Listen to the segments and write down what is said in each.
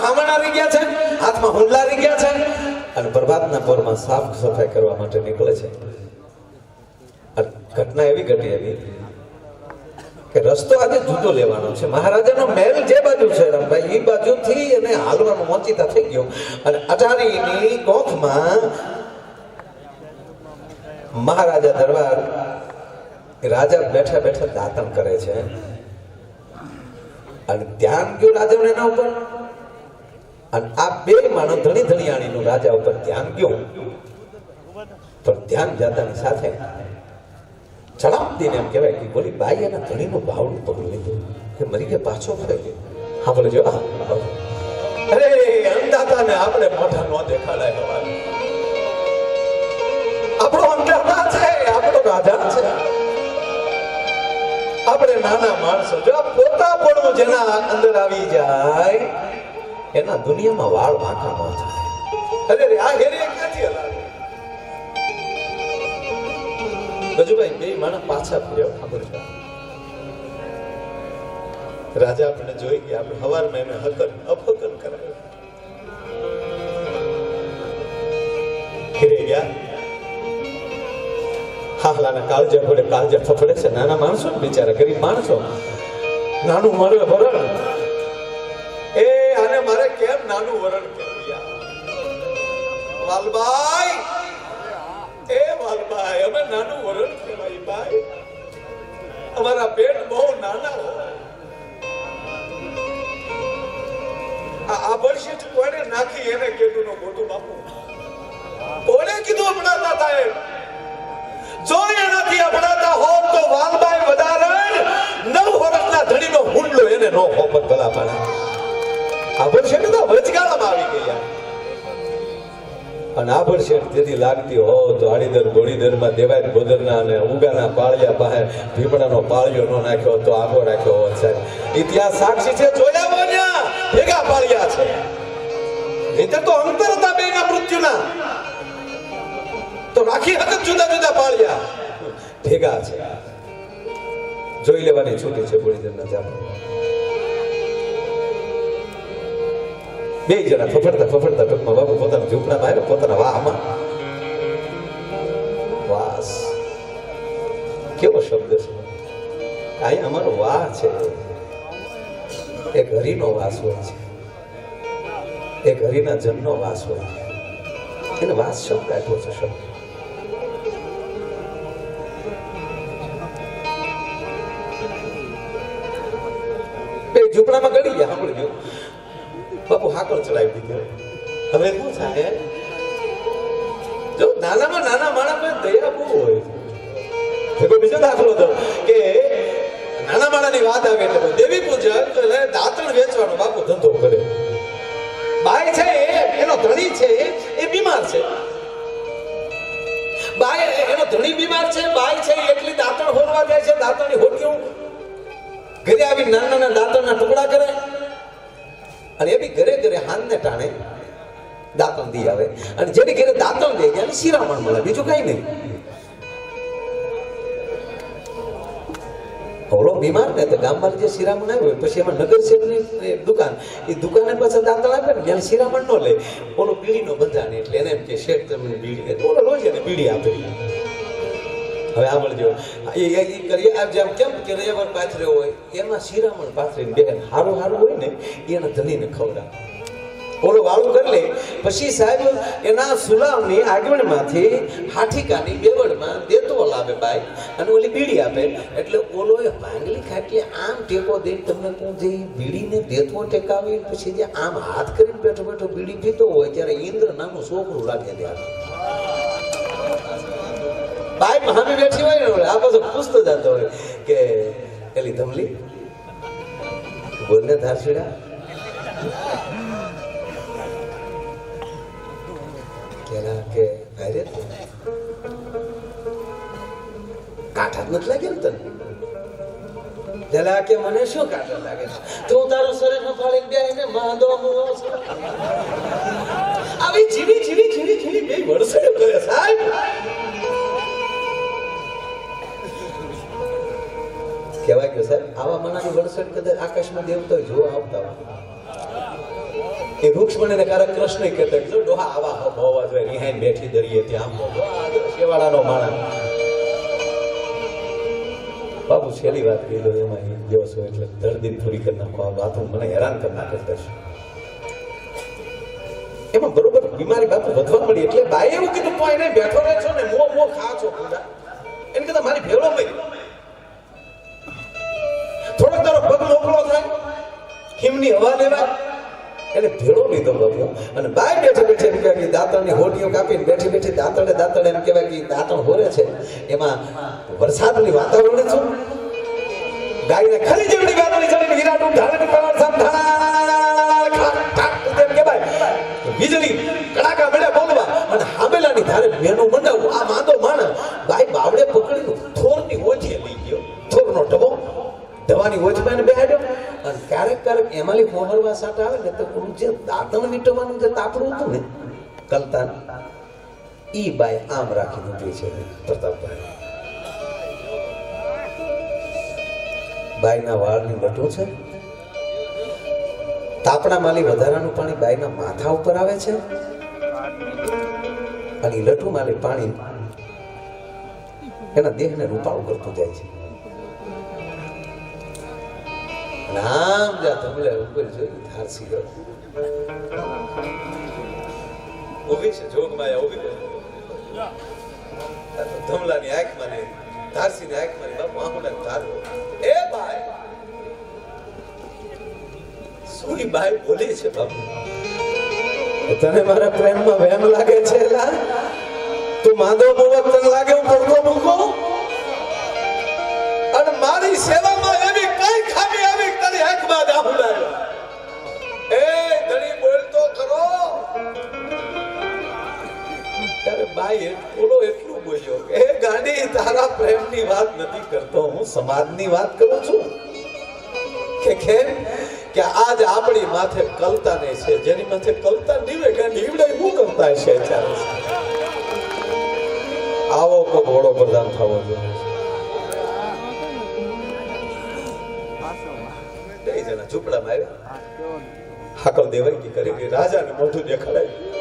હાથમાં હામણા રહી ગયા છે, હાથમાં હુંડલા રહી ગયા છે, અને પ્રભાતના પોરમાં સાફ સફાઈ કરવા માટે નીકળે છે. ઘટના એવી ઘટી એવી કે રસ્તો આજે જુદો લેવાનો છે. મહારાજાનો મહેલ જે બાજુ છે રામભાઈ, એ બાજુથી એને હાલવાનું મોચીતા થઈ ગયું, અને અટારીની કોખમાં મહારાજા દરબાર રાજા બેઠા બેઠા દાતણ કરે છે, અને ધ્યાન ગયું રાજાને એના ઉપર, અને આ બે માણસ ધણી ધણિયાણીનું રાજા ઉપર ધ્યાન ગયું. પણ ધ્યાન જાતાની સાથે ચડાપદીને એમ કહેવાય કે બોલી બાઈ એના ધણીનું ભાવનું પગલું લીધું કે મરી ગયા, પાછો ફરી ગયો. હા બોલે જો, અરે અંધાતાને આપણે મોઢા ન દેખાડાય. હવારે આપણો અંધાતા છે, આપણો રાજા છે. આપણે નાના માણસો, જો પોતા પણ જેના અંદર આવી જાય એના દુનિયામાં વાળ વાંકા ન થાય. અરે આ હેરે ક્યાંથી હલાવે? ગજુભાઈ બે માણસ પાછા ફર્યા. ખબર છે રાજા આપણે જોઈ ગયા, આપણે હવારમાં એને હકન અફકન કરાવ્યું. ફેરે ગયા, હાલાના કાળજા પડે, કાળજા ફફડે છે. નાના માણસો બિચારા, ગરીબ માણસો, નાનું મારું વરણ. એ આને મારે કેમ નાનું વરણ કેવું? વાલભાઈ, એ વાલભાઈ, અમે નાનું વરણ કહેવાય ભાઈ, અમારા પેટ બહુ નાના હોય. આ બળશીટ કોને નાખી એને કીધું નો મોટું બાપુ? કોને કીધું અપડાતા થાય? જો એનાથી અપડાતા હોત તો વાલભાઈ વધારે 9 વર્ષના ધણીનો હુંડલો એને નો હોપત ભલા પાડે. આ બળશીટ તો વચગાળામાં આવી ગયા, અને આભળ શેઠ જેથી લાગતી હો તો આડીદર ગોળીદરમાં દેવાય ગોદરના અને ઉગાના પાળિયા પાસે ભીમડાનો પાળિયો નો નાખ્યો તો આગો રાખ્યો હોત સાહેબ. ઇતિહાસ સાક્ષી છે, જોયા બોલ્યા ભેગા પાળિયા છે. નહીતર તો અંતર હતા બેના મૃત્યુના, તો રાખી હકત જુદા જુદા પાળિયા ભેગા છે. જોઈ લેવાની છૂટી છે ગોળીદરના જાપ. બે જણા ફફડતા ફફડતા ટૂંકમાં બાપુ પોતાના ઝૂંપડામાં આવ્યા, પોતાના વાહમાં. વાસ કેવો શબ્દ છે! અહીંયા અમારો વાહ છે, એક હરિનો વાસ હોય છે, એક હરિના જનનો વાસ હોય છે. એને વાસ શબ્દ આપ્યો છે. શબ્દ બે ઝૂંપડામાં ગળી ગયા. સાંભળી ગયો બાપુ, હાકલ ચડાવી દીધો. હવે શું થાય? જો નાનામાં નાના માણસ દયા બહુ હોય. બીજો દાખલો દો કે નાના માણાની વાત આવે એટલે દેવી પૂજા તો દાંતણ વેચવાનો બાપુ ધંધો કરે. બાઈ છે એનો ધણી છે એ બીમાર છે. બાઈ એનો ધણી બીમાર છે, બાઈ છે એટલી દાંતણ હોરવા જાય છે. દાંતણની હોરક્યું ઘરે આવી નાના નાના દાંતણના ટુકડા કરે, અને એ બી ઘરે ઘરે હાનને ટાણે દાંતણ દી આવે. અને જેની ઘરે દાંતણ દે ગયા શિરામણ મળે, બીજું કઈ નહીં. ઓલો બીમાર ને તો ગામમાં જે શિરામણ આવ્યું હોય પછી એમાં નગર શેઠની દુકાન, એ દુકાને પાછા દાંતણ આપે ને જ્યાં શિરામણ ન લે, ઓલો બીડીનો બંધાને એટલે એને એમ કે શેઠ તમને બીડી, ઓલો રોજ એને બીડી આપે. હવે સાંભળજો, જેમ કેમ કે રેવર પાથર્યો હોય એમાં શિરામણ પાથરીને બેન હારું હારું હોય ને એના ધણીને ખવડાવે. ઓલો વાળું કરી લે પછી સાહેબ એના સુલાવની આગળમાંથી હાઠીકાની બેવડમાં દેતો લાવે બાઈ, અને ઓલી બીડી આપે. એટલે ઓલો એ ભાંગલી ખાટલી આમ ટેકો દઈને તમને કહું જે બીડીને દેતો ટેકાવી પછી જે આમ હાથ કરીને બેઠો બેઠો બીડી પીતો હોય ત્યારે ઇન્દ્ર નામનું છોકરું લાગે ત્યાં બાઈ સામે બેઠી હોય ને આ બધું પૂછતો જતો હોય કે એલી ધમલી બોલને ધારસીડા કે ભાઈ કાંઠા જ નથી લાગે ને તને? જલા કે મને શું કાંઠા લાગે? તું તારું શરીર નું ફાળી દે ને માંદો આવી જીવી જીવી જીવી જીવી બે વર્ષે કરે સાહેબ. કહેવાય કે સાહેબ આવા મનાની વરસાદ કદાચ આકાશમાં દેવતો જોવા આવતા હોય. એ રૂક્ષ્મણીને ક્યારેક કૃષ્ણ કહેતા જો ડોહા આવા હોવા જોઈએ રિહાઈને બેઠી દરીએ ત્યાં શેવાળાનો માણસ બાબુ છેલ્લી વાત કહી દો એમાં ગયો છો એટલે દર્દી પૂરી કરી નાખો આ વાતો મને હેરાન કરી નાખે છે એમાં બરોબર બીમારી બાપુ વધવા મળી એટલે બાઈ એવું કીધું તો એને બેઠો રહે છો ને મો ખા છો પૂરા એને કીધું મારી ભેળો ભાઈ થોડોક તારો પગ મોકળો થાય હિમની હવા લેવા એને ભેળો લીધો બાપુ અને બાઈ બેઠે બેઠે એમ કહેવાય કે દાંતણની હોડીઓ કાપીને બેઠી બેઠી દાંતણે એમ કહેવાય કે દાંતણ હોરે છે એમાં વરસાદની વાતાવરણ છું ગાયને ખરી જેવડી વાદળી ચડીને વિરાટું ઢાળની પવન તેમ કહેવાય વીજળી કડાકા મળ્યા બોલવા અને હામેલાની ધારે મેનું મંડાવવું આ માંદો માણસ બાઈ બાવડે પકડીને થોરની ઓછીએ લઈ ગયો થોરનો ડબો દવાની ઓછમાં બેહાડ્યો અને ક્યારેક એમાંલી મોહરવા સાટ આવે ને તો જે દાંતણ વીટવાનું જે તાપડું હતું ને કલતાન ઈ બાઈ આમ રાખી દીધી છે પ્રતાપભાઈ બાઈના વાળની લટું છે તાપડા માલી વધારાનું પાણી બાઈના માથા ઉપર આવે છે અને લટું માલી પાણી એના દેહને રૂપાળું કરતું જાય છે નામ જા તમને ઉપર જોઈ ધારસી ગયો ઉભી છે જોગમાં ઉભી ધમલાની આંખમાં ને ધારસીની આંખમાં બાપુ આંખોડા ધાર એ ભાઈ સુઈ ભાઈ બોલી છે બાપુ તને મારા પ્રેમમાં વહેમ લાગે છે લા તું માંદો મોવત તને લાગે હું પડતો મૂકો અને મારી સેવામાં એવી કઈ ખામી આવી તારી આંખમાં દાહુડા એ ધણી બોલતો કરો તારે બાઈ એટલું બોલ્યો એ ગાંડી તારા પ્રેમની વાત નથી કરતો હું સમાજની વાત કરું છું કે કેમ કે આજ આપણી માથે કલતાને છે જેની માથે કલતા નીવે કે નીવડે હું કરતા છે ચાલે આવો કો ઘોડો પ્રધાન થવો જોઈએ બે જણા ઝૂંપડામાં આવ્યા હાકલ દેવાઈ કરી રાજાને મોઢું દેખાડાયું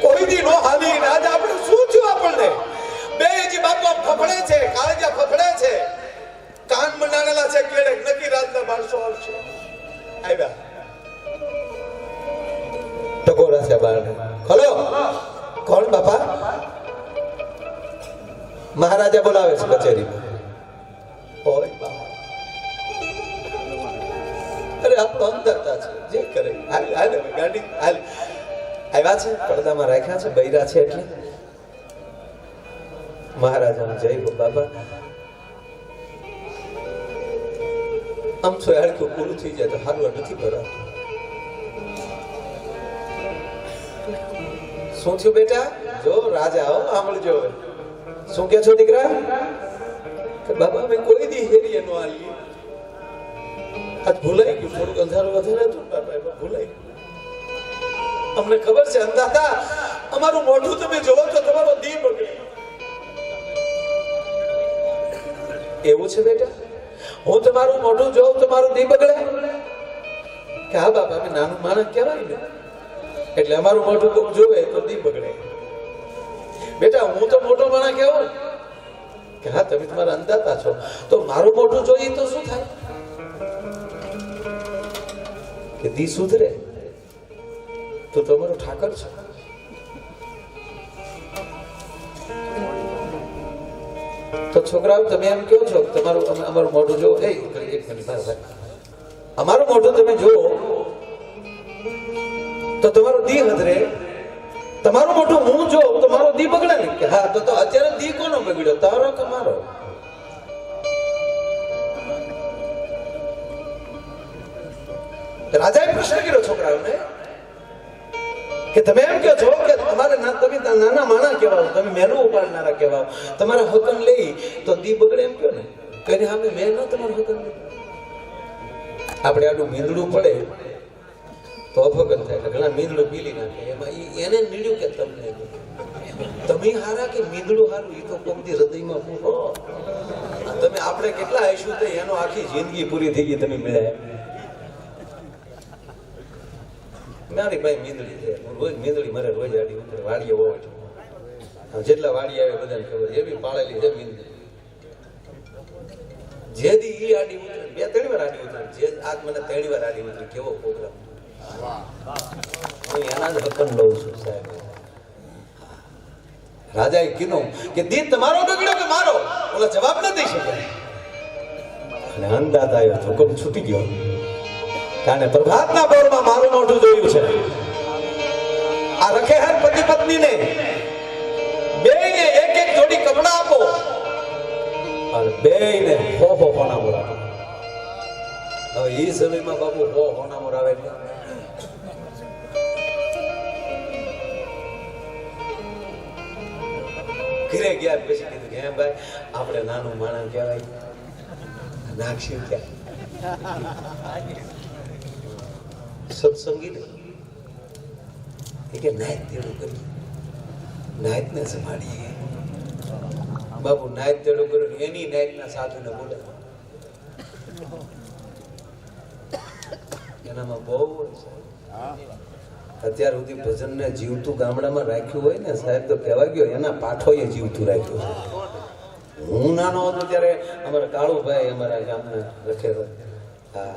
કોઈ દી નો હાલી રાજા આપણે શું થયું આપણને બે જી બાપા ફફડે છે કાળજા ફફડે છે કાન મંડાણેલા છે કેડે નકી રાતના 1200 આવશે આવ્યા ટકોરા છે બાર ખલો કોણ બાપા મહારાજા બોલાવે છે કચેરીમાં ઓય બાપા અરે આપ તો અંધતા છે જે કરે હાલ ગાડી હાલ આવ્યા છે પડદામાં રાખ્યા છે બૈરા છે એટલે મહારાજાને જય બાબા આમ છો હાડકું પૂરું થઈ જાય તો હાલવા નથી ભરાતું શું થયું બેટા જો રાજા આવો સાંભળજો શું કે છો દીકરા કે બાબા અમે કોઈ દી હેરીએ નો આલીએ આજ ભૂલાઈ ગયું થોડુંક અંધારું વધારે હતું બાબા ભૂલાઈ અમને ખબર છે અંધાતા અમારું મોઢું તમે જોવો તો તમારો દી બગડે એવું છે બેટા હું તમારું મોઢું જોઉં તમારું દી બગડે કે હા બાપા અમે નાનું માણસ કહેવાય ને એટલે અમારું મોઢું કોક જોવે તો દી બગડે બેટા હું તો મોટો માણસ કહેવાય કે હા તમે તમારા અંધાતા છો તો મારું મોઢું જોઈએ તો શું થાય કે દી સુધરે તો તમારો ઠાકર છે તો છોકરાઓ તમે એમ કહો છો તમારું અમારું મોઢું જો એક મિનિટ અમારું મોઢું તમે જુઓ તો તમારું દી હદરે તમારું મોઢું હું જો તો મારો દી બગડે ને કે હા તો અત્યારે દી કોનો બગડ્યો તારો કે મારો રાજાએ પ્રશ્ન કર્યો છોકરાઓને કે તમે એમ કહો છો કે તમારે તમે નાના માણા કહેવાઓ તમે મેનું ઉપાડનારા કહેવાઓ તમારા હુકમ લઈ તો દી બગડે એમ કહો ને કઈ હા મેં ન તમારું હુકમ લઈ આપણે આડું મીંદડું પડે તો અફગન થાય ઘણા મીંદડું પીલી નાખે એમાં એને નીડ્યું કે તમને તમે હારા કે મીંદડું હારું એ તો કોમથી હૃદયમાં પૂરો તમે આપણે કેટલા આવીશું તો એનો આખી જિંદગી પૂરી થઈ ગઈ તમે મળ્યા મારી ભાઈ મીંદડી છે, હું રોજ મીંદડી મારે રોજ આડી ઉતરે, વાડીએ હોવા છું, જેટલા વાડી આવે બધાને ખબર, એ બી પાળેલી છે મીંદડી. જે દી ઈ આડી ઉતરે, 2-3 વાર આડી ઉતરે, જે આજ મને 3 વાર આડી ઉતરે. કેવો પ્રોગ્રામ! હું એના જ હકન લઉં છું સાહેબ. રાજાએ કીધું કે દીન તમારો બગડ્યો કે મારો? ઓલા જવાબ ન દઈ શકે. અને અંદાતા હુકમ છૂટી ગયો, કારણ પ્રભાતના બોરમાં મારું મોઢું જોયું છે. આ રખે હર પતિ પત્નીને બેયને એક જોડી કપડા આપો અને બેયને હો હોનામોર આપો. હવે એ સમયમાં બાપુ હો હોનામોર આવે એટલે ઘરે ગયા પછી કીધું કે ભાઈ આપણે નાનું માણસ કહેવાય, નાખશું ક્યાં સત્સંગી ને કે નાયત તેડું કર્યું, નાયત ને સંભાળીએ. બાપુ નાયત તેડું કર્યું, એની નાયત ના સાધુને બોલે. એનામાં બહુ અત્યાર સુધી ભજન ને જીવતું ગામડામાં રાખ્યું હોય ને સાહેબ, તો કહેવા ગયો એના પાઠોએ જીવતું રાખ્યું છે. હું નાનો હતો ત્યારે અમારા કાળુભાઈ અમારા ગામના રખેલો, હા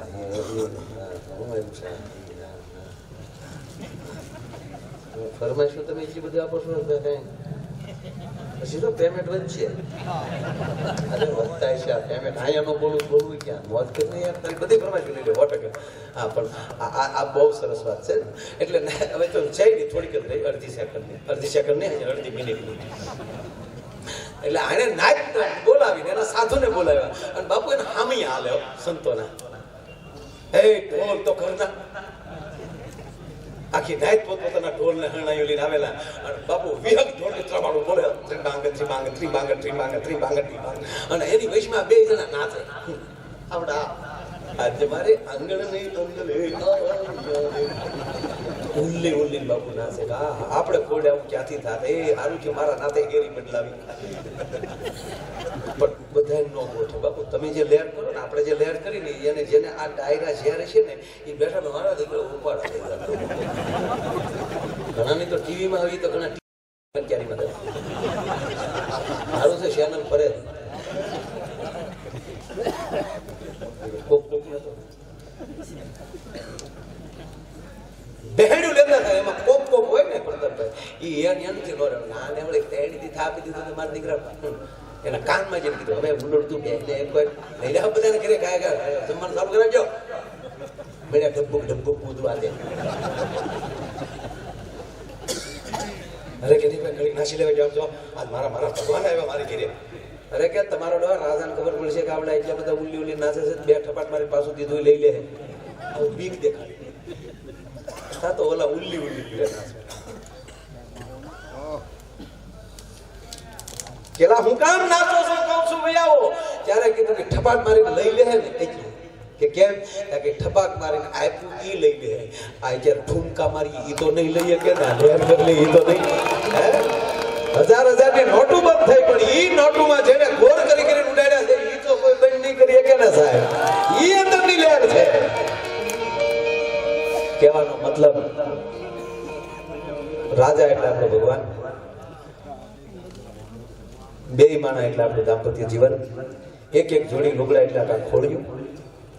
હું એમ છે ફરમાઈશું તમે એટલી બધી આપો છો કઈ, પછી તો પેમેન્ટ વધશે. અરે વધતા છે આ પેમેન્ટ, અહીંયા નો બોલવું ક્યાં મોત કે નહીં, તારી બધી ફરમાઈશું લઈ લે 100%. હા પણ આ બહુ સરસ વાત છે. એટલે હવે તો જઈ નહીં, થોડીક જ રહી, અડધી સેકન્ડ નહીં, અડધી મિનિટ. એટલે આને નાચ બોલાવીને એના સાધુને બોલાવ્યા અને બાપુ એને હામી હાલે સંતોના, હે ઢોલ તો કરના. આખી નાયત પોતપોતાના ઢોલને હરણાયો લઈને આવેલા અને બાપુ વિહંગ ઢોલને ત્રમાડું બોલે, ત્રિબાંગ અને એની વૈશમાં 2 જણા નાચે. આવડા આજે મારે આંગણ નહીં ઉલ્લી ઉલ્લી બાપુ નાચે. હા આપણે કોડે આવું ક્યાંથી થાત, એ સારું છે મારા નાતે ગેરી બદલાવી. પણ બધા ન ગોઠે બાપુ, તમે જે લેર કરો ને, આપણે જે લેર કરી ને એને જેને આ ડાયરા જ્યારે છે ને એ બેઠા મારા દીકરો ઉપાડ થઈ જાય. ઘણાની તો ટીવીમાં આવી તો ઘણા ક્યારીમાં સારું છે ચેનલ ફરે. બહેડું લેતા હતા એમાં કોક હોય ને પ્રતાપભાઈ, એ એનથી નો રહે. નાને વળી તેડીથી થાપી દીધું તો મારા દીકરા એના કાનમાં જેમ કીધું, હવે ઉલડતું બે એટલે એક કોઈ લઈ રહ્યા બધાને ઘરે ખાય જમવાનું ચાલુ કરાવજો. મેળ્યા ઢબુક કૂદવા દે. અરે કે ઘડી નાસી લેવા જાવ છો, આજ મારા ભગવાન આવ્યા મારી ઘરે. અરે કે તમારો ડર રાજાને ખબર પડશે કે આપડા એટલા બધા ઉલ્લી નાચે છે, 2 ઠપાટ મારી પાછું દીધું લઈ લે. આવું બીક દેખાડી તો ઓલા ઉલ્લી નાચે. કેલા હું કામ નાચો છો કહું છું ભાઈ આવો, ત્યારે કીધું કે ઠપાટ મારીને લઈ લે ને એટલું કે કેમ કે ઠપાક મારીને આપ્યું ઈ લઈ લે. આ જ્યારે ઠુમકા મારી ઈ તો નહીં લઈએ કે ના લેર બદલે ઈ તો નહીં. હજાર ની નોટું બંધ થઈ, પણ ઈ નોટુમાં જેને ગોર કરી ઉડાડ્યા છે ઈ તો કોઈ બંધ નહીં કરી શકે ને સાહેબ. ઈ અંદરની લેર છે. કહેવાનો મતલબ રાજા એટલે આપણો ભગવાન, બેઈમાના એટલે આપણું દાંપત્ય જીવન, એક જોડી લુગડા એટલે આપણા ખોડિયું,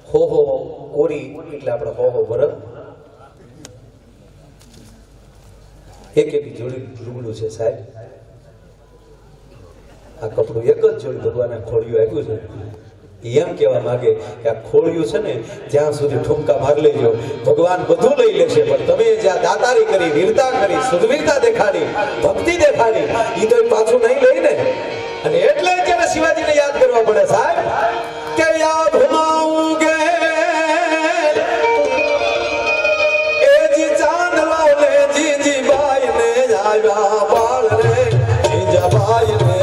હો કોરી એટલે આપણે હો વરખ, એક જોડી લુગડું છે સાહેબ. આ કપડું એક જ જોડી ભગવાને ખોડિયું આપ્યું છે. એમ કહેવા માંગે કે આ ખોડિયું છે ને જ્યાં સુધી ઠુમકા માર લેજો, ભગવાન બધું લઈ લેશે, પણ તમે જ્યાં દાતારી કરી, વીરતા કરી, સુધવીરતા દેખાડી, ભક્તિ દેખાડી, એ તો પાછું નહીં લઈ ને. અને એટલે જ શિવાજીને યાદ કરવા પડે સાહેબ કે યાદ હુમાઉંગે એ જી ચાંદ લાલે જી બાઈ ને આવ્યા બાળ રે જી બાઈ ને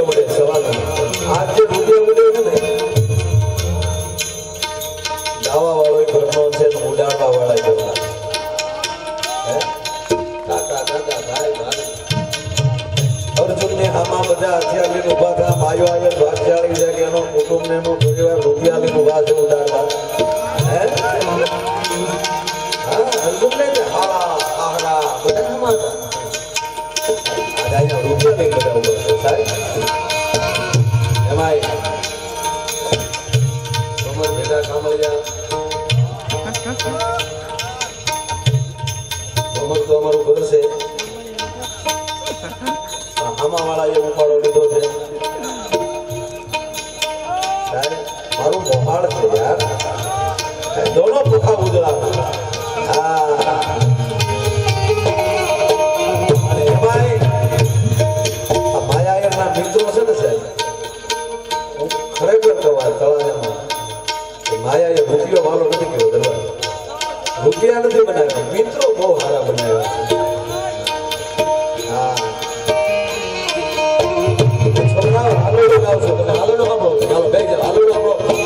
રૂપિયા ઉડે સવાલ આજ જે રૂપિયા ઉડે છે ને ગાવા વાળો ઘરનો છે ને ઉડાડવા વાળા ઘરના હે કાકા કાકા ભાઈ ભાઈ અર્જુન ને આમાં બધા હથિયાર લઈને ઉભા થયા માયો આયર ભાગશાળી છે કે એનો કુટુંબ ને એનો પરિવાર રૂપિયા લઈને ઉભા છે ઉડાડવા હે હા અર્જુન ને હારા હારા બધા આમાં હતા રૂપિયા લઈને બધા ઉભા છે સાહેબ એમાં બેટા કામળિયા તો અમારું ઘર છે આમાં વાળા એ ઉપાડો લીધો છે સાહેબ મારું મોહાળ છે યાર દોનો પુખા ઉજળા હા અને એમાં માયાના મિત્રો છે ને સાહેબ હું ખરેખર કહેવાય તળાજામાં માયા એ રૂપિયો વાળો નથી કર્યો દરબાર રૂપિયા નથી બનાવ્યા મિત્રો બહુ સારા બનાવ્યા હા છોકરાઓ હાલોડો ગાવ છો તમે હાલોડો સાંભળો ચાલો બે જાવ હાલોડો સાંભળો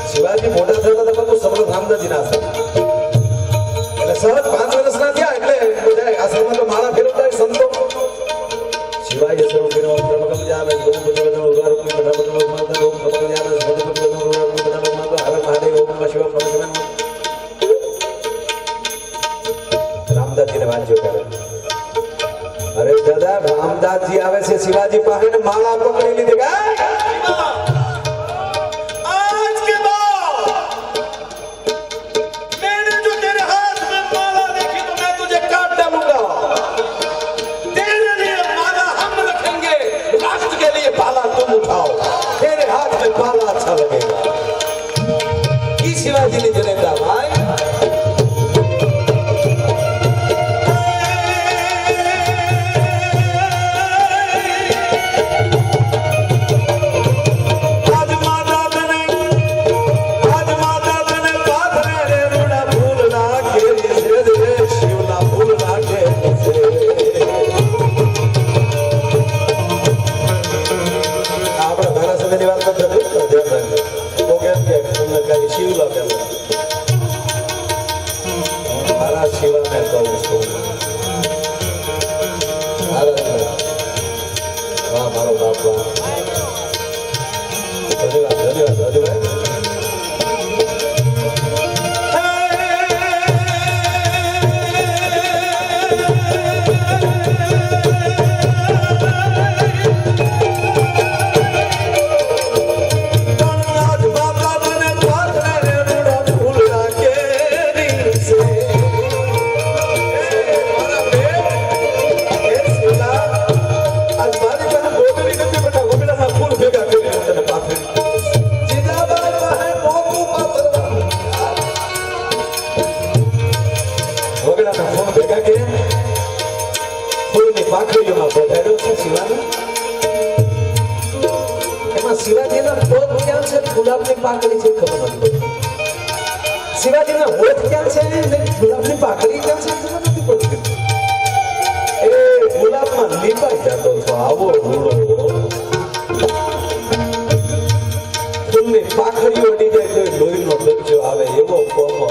શિવાજી મોટા થતા હતા તો સમ્રાટ રામદાસજી ના આશ્રમ એટલે સહજ 5 વર્ષના થયા એટલે બધા આશ્રમમાં તો માળા ફેરવતા સંતો શિવાજી સ્વરૂપીનો બ્રહ્મકમ જામે ગોપુજવનો ઉગારુકી બધા બધા માતા ગોપુજવનો ઉગારુકી બધા માતા હર મહાદેવ ઓમ નમઃ શિવાય રામદાસજીને વાંચ્યો કરે અરે દાદા રામદાસજી આવે છે શિવાજી પાસે ને માળા પકડી લીધી आज के बाद मैंने जो तेरे हाथ में माला देखी तो मैं तुझे काट डालूंगा तेरे लिए माला हम रखेंगे राष्ट्र के लिए भाला तुम उठाओ तेरे हाथ में माला अच्छा लगेगा ई शिवाजी ने जनेता भाई શિવાજીના હોઠ ક્યાં છે ને ગુલાબની પાકડી ક્યાં છે ખબર નથી પડતી એ ગુલાબમાં લીપાઈ જતો તો આવો રૂડો ફૂલની પાકડીઓ અડી જાય તો લોહીનો દરજ્જો આવે એવો કોમો